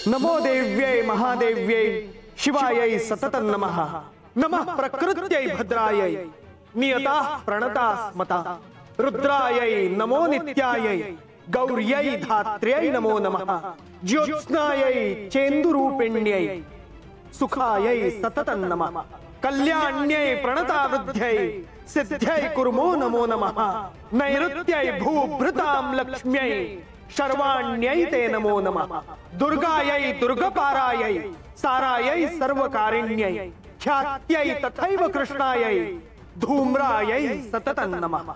नमो देव्यै महादेव्यै शिवायै सततं नमः। नमः प्रकृत्यै भद्रायै नियताः प्रणता स्मता। रुद्रायै नमो नित्यायै गौर्यै धात्र्यै नमो नमः। ज्योत्स्नायै चेन्दुरूपिण्यै सुखायै सततं नमः। कल्याण्यै प्रणतावृद्ध्यै सिद्ध्यै कुर्मो नमो नमः। नैऋत्यै भूभृतां लक्ष्म्यै शर्वाण्यै ते नमो नमः। दुर्गायै दुर्गपारायै सारायै सर्वकारिण्यै ख्यात्यै तथैव कृष्णायै धूम्रायै सततं नमः।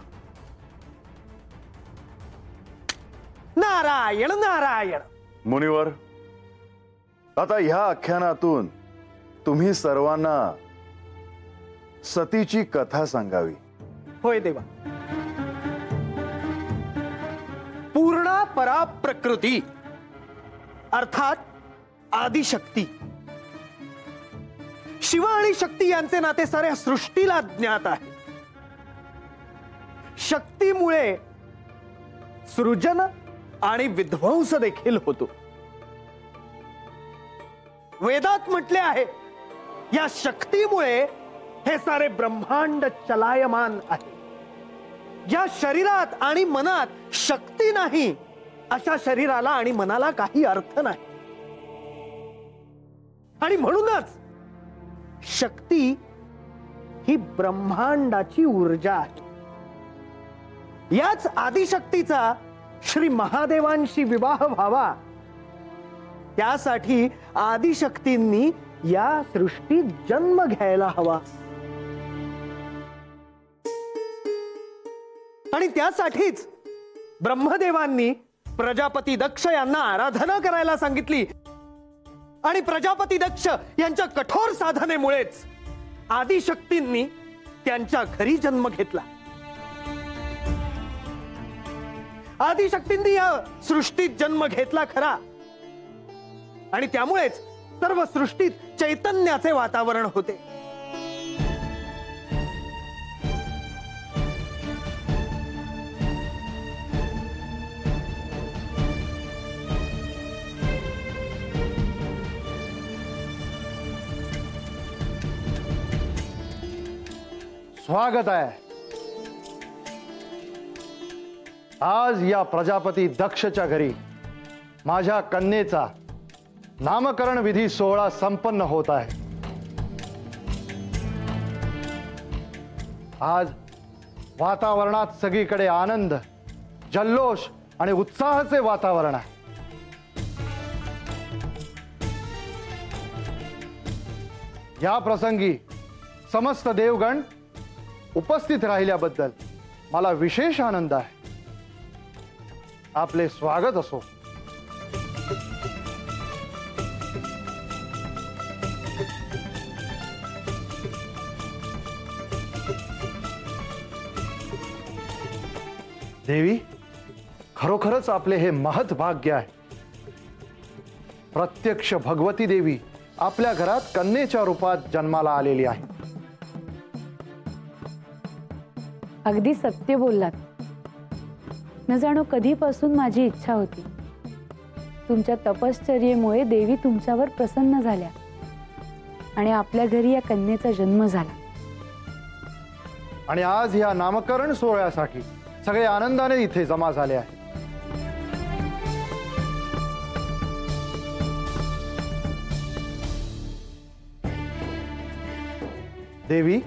नारायण नारायण। मुनिवर, आता ह्या आख्यानातून तुम्ही सर्वांना सतीची कथा सांगावी। होय देवा। पूर्णा परा प्रकृती अर्थात आदिशक्ती। शिव आणि शक्ती यांचे नाते साऱ्या सृष्टीला ज्ञात आहे। शक्तीमुळे सृजन आणि विध्वंस देखील होतो। वेदात म्हटले आहे या शक्तीमुळे हे सारे ब्रह्मांड चलायमान आहे। ज्या शरीरात आणि मनात शक्ती नाही अशा शरीराला आणि मनाला काही अर्थ नाही। आणि म्हणूनच शक्ती ही ब्रह्मांडाची ऊर्जा आहे। याच आदिशक्तीचा श्री महादेवांशी विवाह व्हावा त्यासाठी आदिशक्तींनी या सृष्टीत जन्म घ्यायला हवा। आणि त्यासाठीच ब्रह्मदेवांनी प्रजापती दक्ष यांना आराधना करायला सांगितली। आणि प्रजापती दक्ष यांच्या कठोर साधनेमुळेच आदिशक्तींनी त्यांच्या घरी जन्म घेतला। आदिशक्तींनी या सृष्टीत जन्म घेतला खरा, आणि त्यामुळेच सर्व सृष्टीत चैतन्याचे वातावरण होते। स्वागत आहे। आज या प्रजापती दक्षच्या घरी माझ्या कन्येचा नामकरण विधी सोहळा संपन्न होत आहे। आज वातावरणात सगळीकडे आनंद, जल्लोष आणि उत्साहाचे वातावरण आहे। या प्रसंगी समस्त देवगण उपस्थित राहिल्याबद्दल मला विशेष आनंद आहे। आपले स्वागत असो। देवी, खरोखरच आपले हे महत् भाग्य आहे। प्रत्यक्ष भगवती देवी आपल्या घरात कन्येच्या रूपात जन्माला आलेली आहे। अगदी सत्य बोललात। न जाणो कधीपासून माझी इच्छा होती। तुमच्या तपश्चर्येमुळे देवी तुमच्यावर प्रसन्न झाल्या आणि आपल्या घरी या कन्येचा जन्म झाला। आणि आज या नामकरण सोहळ्यासाठी सगळे आनंदाने इथे जमा झाले आहेत। देवी,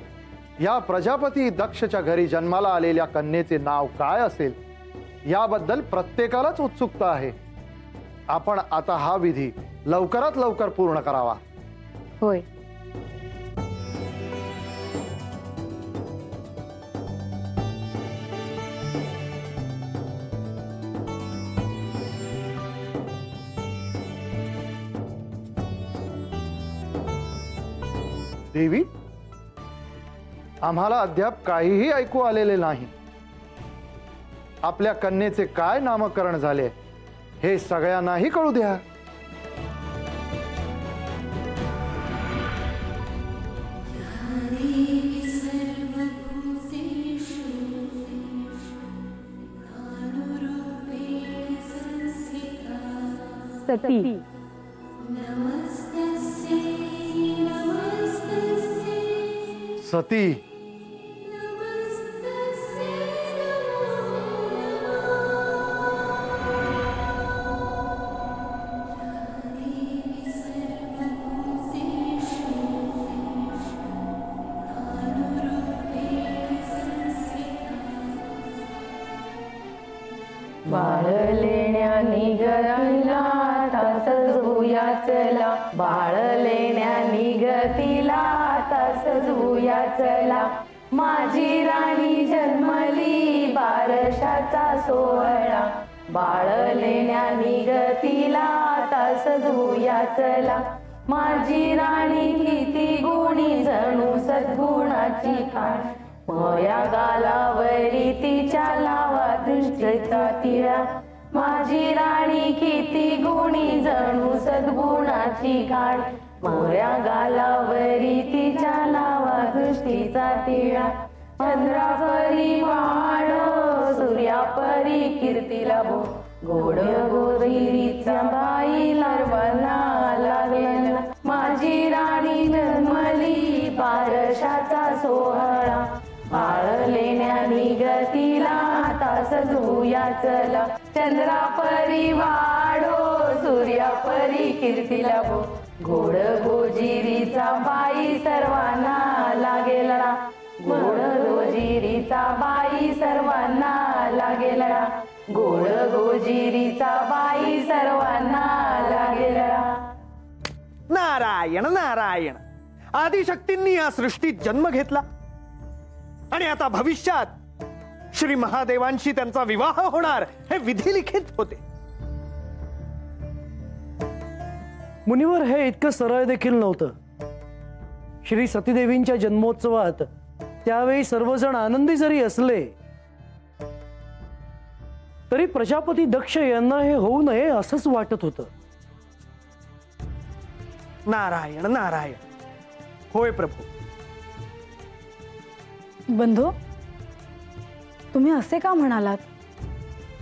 या प्रजापती दक्षच्या घरी जन्माला आलेल्या कन्येचे नाव काय असेल याबद्दल प्रत्येकालाच उत्सुकता आहे। आपण आता हा विधी लवकरात लवकर पूर्ण करावा। होय। देवी, आम्हाला अद्याप काहीही ऐकू आलेले नाही। आपल्या कन्येचे काय नामकरण झाले हे सगळ्यांनाही कळू द्या। सती सती, बाळ लेण्या निगतीला तसंच भूया चला, बाळ लेण्या निगतीला तसंच भूया चला, माझी राणी जन्मली बारशाचा सोहळा, बाळ लेण्या निगतीला तसंच भूया चला, माझी राणी किती गुणी जणू सद्गुणाची खाण, मोया गालावरी तिच्या लावा दृष्टीचा तिळा, माझी राणी किती गुणी जणू सद्गुणाची खाण, मोया गालावरी तिच्या लावा दृष्टीचा तिळा, चंद्रापरी वाढ सूर्यापरी कीर्तीला भो, गोड गोरीच्या बाईला सर्वांना लागलेला, माझी राणी जन्मली बारशाचा सोहळा, बाळ लेण्या निगतीला तासच भूया चला, चंद्रापरी वाढो सूर्यापरी कीर्तीला भो, गोड गोजिरीचा बाई सर्वांना लागेला, गोड गोजिरीचा बाई सर्वांना लागेला, गोड गोजिरीचा बाई सर्वांना लागेला. नारायण नारायण. आदिशक्तींनी या सृष्टीत जन्म घेतला आणि आता भविष्यात श्री महादेवांशी त्यांचा विवाह होणार हे विधिलिखित होते. मुनिवर, हे इतकं सरळ देखील नव्हतं. श्री सतीदेवींच्या जन्मोत्सवात त्यावेळी सर्वजण आनंदी जरी असले तरी प्रजापती दक्ष यांना हे होऊ नये असंच वाटत होतं. नारायण नारायण. होय प्रभू. बंधू, तुम्ही असे का म्हणालात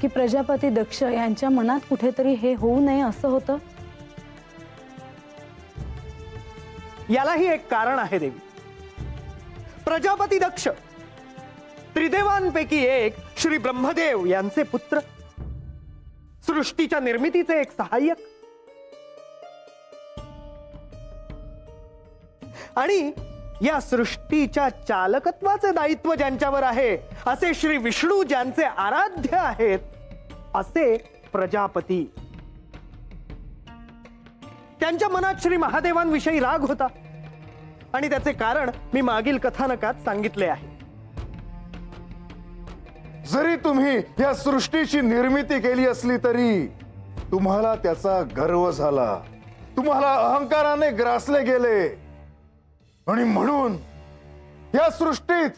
की प्रजापती दक्ष यांच्या मनात कुठेतरी हे होऊ नये असं होतं? यालाही एक कारण आहे देवी. प्रजापती दक्ष त्रिदेवांपैकी एक श्री ब्रह्मदेव यांचे पुत्र, सृष्टीच्या निर्मितीचे एक सहाय्यक, आणि या सृष्टीच्या चालकत्वाचे दायित्व ज्यांच्यावर आहे असे श्री विष्णू ज्यांचे आराध्य आहेत असे प्रजापती. त्यांच्या मनात श्री महादेवांविषयी राग होता आणि त्याचे कारण मी मागील कथानकात सांगितले आहे. जरी तुम्ही या सृष्टीची निर्मिती केली असली तरी तुम्हाला त्याचा गर्व झाला, तुम्हाला अहंकाराने ग्रासले गेले आणि म्हणून या सृष्टीत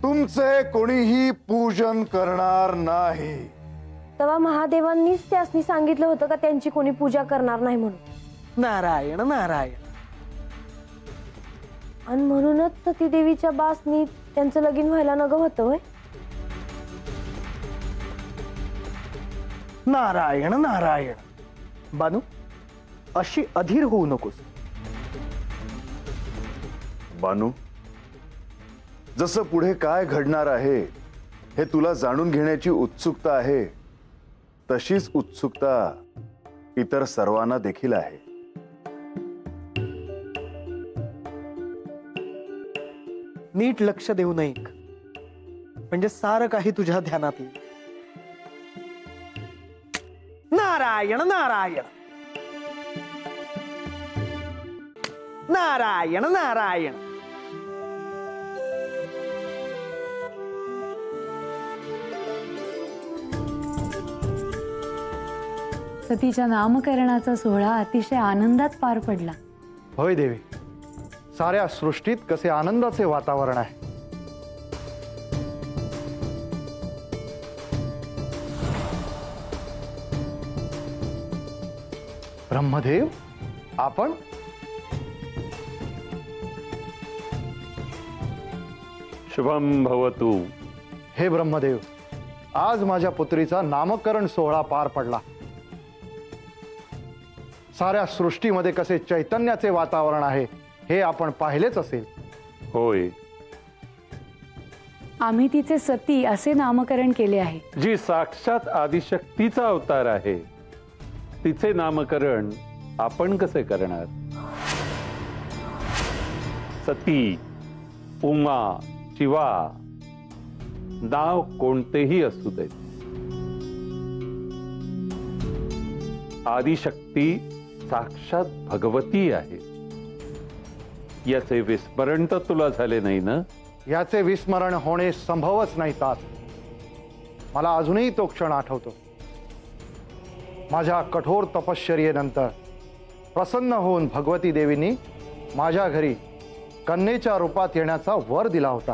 तुमचे कोणीही पूजन करणार नाही. तेव्हा महादेवांनीच त्यासनी सांगितलं होतं का त्यांची कोणी पूजा करणार नाही म्हणून? नारायण नारायण. आणि म्हणूनच सतीदेवीच्या बासनी त्यांचं लगीन व्हायला नग होतं होय? नारायण नारायण. बानू, अशी अधीर होऊ नकोस. बानू, जसं पुढे काय घडणार आहे हे तुला जाणून घेण्याची उत्सुकता आहे, तशीच उत्सुकता इतर सर्वांना देखील आहे. नीट लक्ष देऊ नये म्हणजे सारं काही तुझ्या ध्यानात येईल. नारायण नारायण. नारायण नारायण. सतीच्या नामकरणाचा सोहळा अतिशय आनंदात पार पडला. होय देवी, साऱ्या सृष्टीत कसे आनंदाचे वातावरण आहे. ब्रह्मदेव, आपण शुभम भवतु. हे ब्रह्मदेव, आज माझ्या पुत्रीचा नामकरण सोहळा पार पडला. साऱ्या सृष्टीमध्ये कसे चैतन्याचे वातावरण आहे हे आपण पाहिलेच असेल. होय, आम्ही तिचे सती असे नामकरण केले आहे. जी साक्षात आदिशक्तीचा अवतार आहे, तिचे नामकरण आपण कसे करणार? सती, उमा, शिवा, नाव कोणतेही असू दे, आदिशक्ती साक्षात भगवती आहे. याचे विस्मरण तर तुला झाले नाही ना? याचे विस्मरण होणे संभवच नाही तात. मला अजूनही तो क्षण आठवतो. माझ्या कठोर तपश्चर्येनंतर प्रसन्न होऊन भगवती देवींनी माझ्या घरी कन्येच्या रूपात येण्याचा वर दिला होता.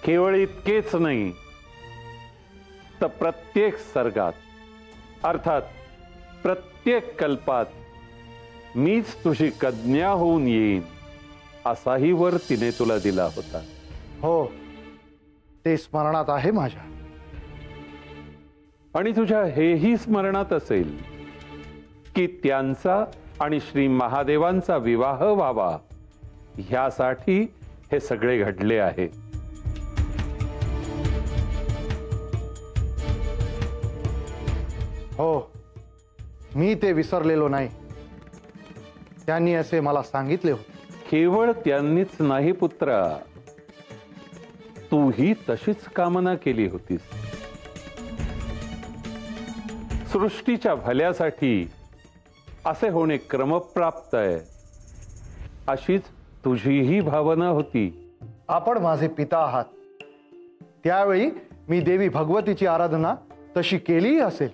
केवळ इतकेच नाही, तर प्रत्येक सर्गात, अर्थात प्रत्येक कल्पात मीच तुझी कन्या होऊन येईन असाही वर तिने तुला दिला होता. हो, ते स्मरणात आहे माझ्या. आणि तुझ्या हेही स्मरणात असेल की त्यांचा आणि श्री महादेवांचा विवाह व्हावा ह्यासाठी हे सगळे घडले आहे. हो, मी ते विसरलेलो नाही. त्यांनी असे मला सांगितले होते. केवळ त्यांनीच नाही पुत्रा, तूही तशीच कामना केली होतीस. सृष्टीच्या भल्यासाठी असे होणे क्रमप्राप्त आहे अशीच तुझीही भावना होती. आपण माझे पिता आहात, त्यावेळी मी देवी भगवतीची आराधना तशी केलीही असेल.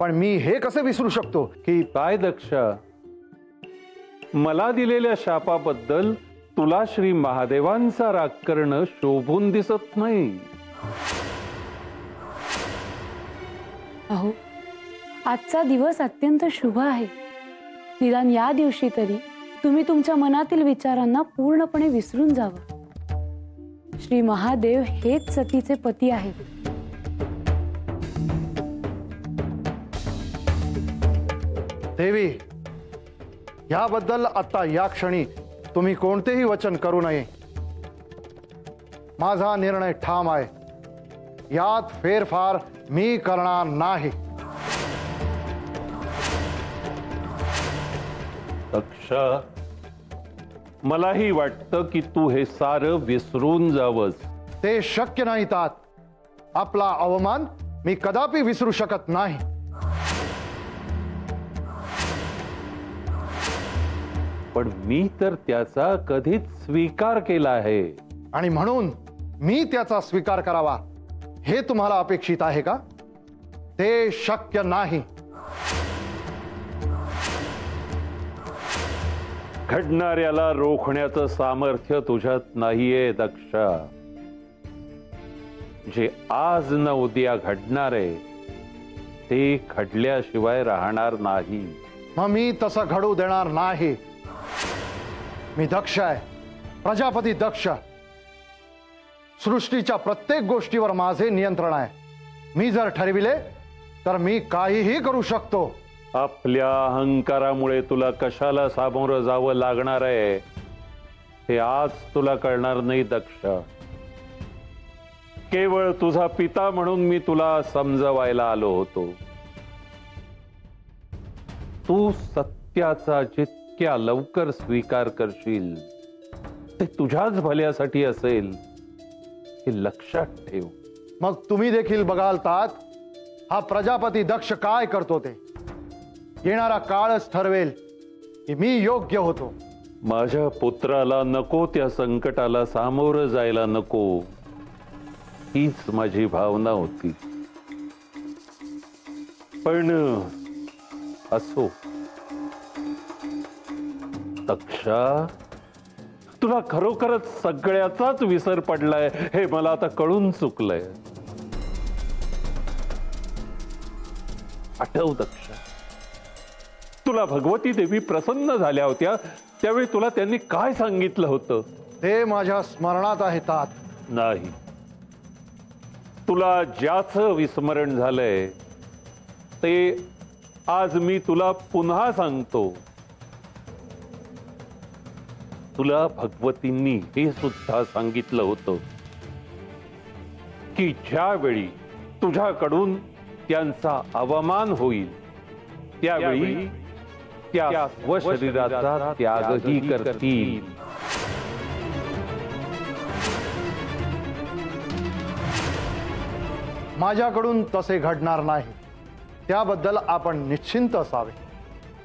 पण मी हे कसे विसरू शकतो की काय दक्षा, मला दिलेल्या शापाबद्दल तुला श्री महादेवांचा राग करणं शोभून दिसत नाही. अहो, आजचा दिवस अत्यंत शुभ आहे. निदान या दिवशी तरी तुम्ही तुमच्या मनातील विचारांना पूर्णपणे विसरून जावं. श्री महादेव हेच सतीचे पती आहेत. देवी, याबद्दल आता या क्षणी तुम्ही कोणतेही वचन करू नये. माझा निर्णय ठाम आहे. यात फेरफार मी करणार नाही. दक्षा, मलाही वाटतं की तू हे सारं विसरून जावंस. ते शक्य नाही तात. आपला अवमान मी कदापि विसरू शकत नाही. पण मी तर त्याचा कधीच स्वीकार केला आहे. आणि म्हणून मी त्याचा स्वीकार करावा हे तुम्हाला अपेक्षित आहे का? ते शक्य नाही. घडणाऱ्याला रोखण्याचं सामर्थ्य तुझ्यात नाहीये दक्षा. जे आज न उद्या घडणार आहे ते घडल्याशिवाय राहणार नाही. मग मी तसं घडू देणार नाही. मी दक्ष आहे, प्रजापती दक्ष. सृष्टीच्या प्रत्येक गोष्टीवर माझे नियंत्रण आहे. मी जर ठरविले तर मी काहीही करू शकतो. आपल्या अहंकारामुळे तुला कशाला सामोरं जावं लागणार आहे हे आज तुला कळणार नाही दक्ष. केवळ तुझा पिता म्हणून मी तुला समजवायला आलो होतो. तू सत्याचा जितक्या लवकर स्वीकार करशील ते तुझ्याच भल्यासाठी असेल हे लक्षात ठेव. मग तुम्ही देखील बघाल तात हा प्रजापती दक्ष काय करतो ते. येणारा काळच ठरवेल की मी योग्य होतो. माझ्या पुत्राला नको त्या संकटाला सामोरं जायला नको हीच माझी भावना होती. पण असो दक्षा, तुला खरोखरच सगळ्याचाच विसर पडलाय हे मला आता कळून चुकलंय. आठव दक्षा, तुला भगवती देवी प्रसन्न झाल्या होत्या त्यावेळी तुला त्यांनी काय सांगितलं होतं? ते माझ्या स्मरणात आहे तात. नाही, तुला ज्याचं विस्मरण झालंय ते आज मी तुला पुन्हा सांगतो. तुला भगवतींनी हे सुद्धा सांगितलं होतं की ज्यावेळी तुझ्याकडून त्यांचा अवमान होईल त्यावेळी त्या स्वशरीराचा त्यागही करतील. माझ्याकडून तसे घडणार नाही, त्याबद्दल आपण निश्चिंत असावे.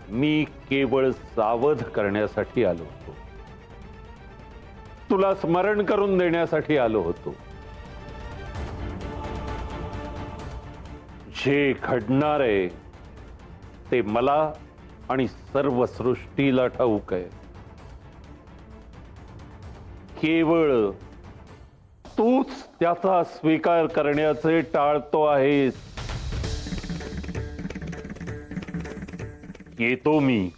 मी केवळ सावध करण्यासाठी आलो होतो, तुला स्मरण करून देण्यासाठी आलो होतो. जे घडणार आहे ते मला आणि सर्व सृष्टीला ठाऊक आहे. केवळ तूच त्याचा स्वीकार करण्याचे टाळतो आहेस. येतो मी.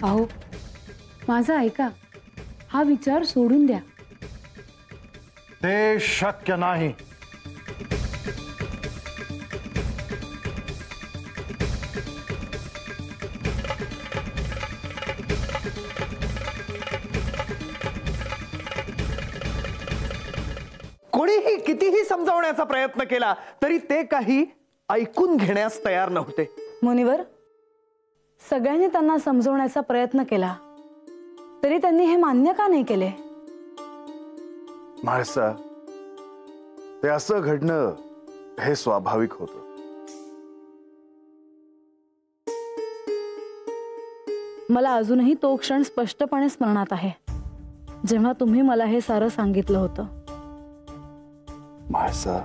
अहो, माझं ऐका, हा विचार सोडून द्या. ते शक्य नाही. कोणीही कितीही समजावण्याचा प्रयत्न केला तरी ते काही ऐकून घेण्यास तयार नव्हते. मुनिवर, सगळ्यांनी त्यांना समजवण्याचा प्रयत्न केला तरी त्यांनी हे मान्य का नाही केले? म्हाळसा, ते असं घडणं हे स्वाभाविक होतं. मला अजूनही तो क्षण स्पष्टपणे स्मरणात आहे जेव्हा तुम्ही मला हे सारं सांगितलं होतं. म्हाळसा,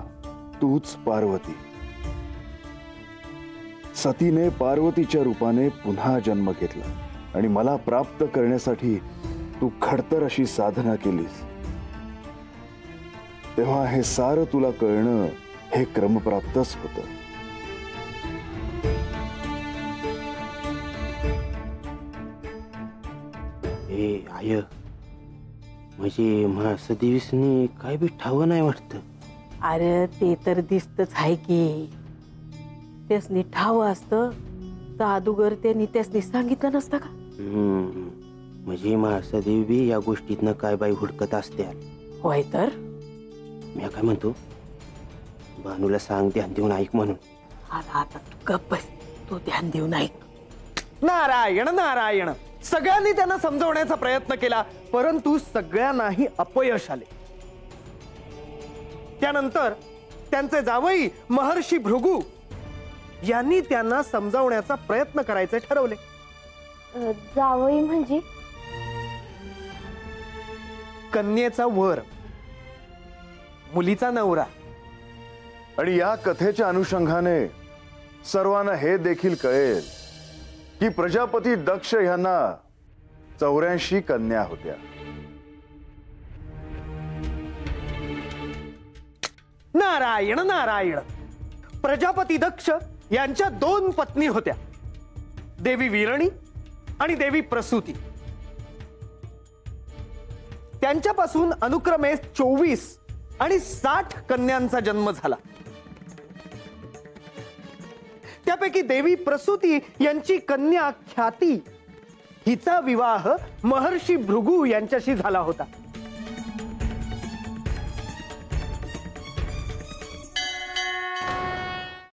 तूच पार्वती. सतीने पार्वतीच्या रूपाने पुन्हा जन्म घेतला आणि मला प्राप्त करण्यासाठी तू खडतर अशी साधना केलीस. तेव्हा हे सारं तुला कळणं हे क्रमप्राप्तच होतं. ए आय, म्हणजे म्हाळसा देवीसनी काय बी ठावं नाही वाटतं. अरे ते तर दिसतच आहे की त्यासनी ठाव असतं तर अदुगर त्यांनी त्यासनी सांगितलं नसतं का? म्हणजे म्हाळसा देवी या गोष्टीतनं काय बाई हुडकत असत्या. होय तर मी काय म्हणतो, भानूला सांग ध्यान देऊन ऐक म्हणून. आता तू गप्प बस, तू ध्यान देऊन ऐक. नारायण नारायण. सगळ्यांनी त्यांना समजवण्याचा प्रयत्न केला परंतु सगळ्यांनाही अपयश आले. त्यानंतर त्यांचे जावई महर्षी भृगू यांनी त्यांना समजावण्याचा प्रयत्न करायचे ठरवले. जावई म्हणजे? कन्येचा वर, मुलीचा नवरा. आणि या कथेच्या अनुषंगाने सर्वांना हे देखील कळेल की प्रजापती दक्ष यांना 84 कन्या होत्या. नारायण नारायण. प्रजापती दक्ष यांच्या 2 पत्नी होत्या, देवी वीरणी आणि देवी प्रसूती. त्यांच्यापासून अनुक्रमे 24 आणि 60 कन्यांचा जन्म झाला. त्यापैकी देवी प्रसूती यांची कन्या ख्याती हिचा विवाह महर्षी भृगू यांच्याशी झाला होता.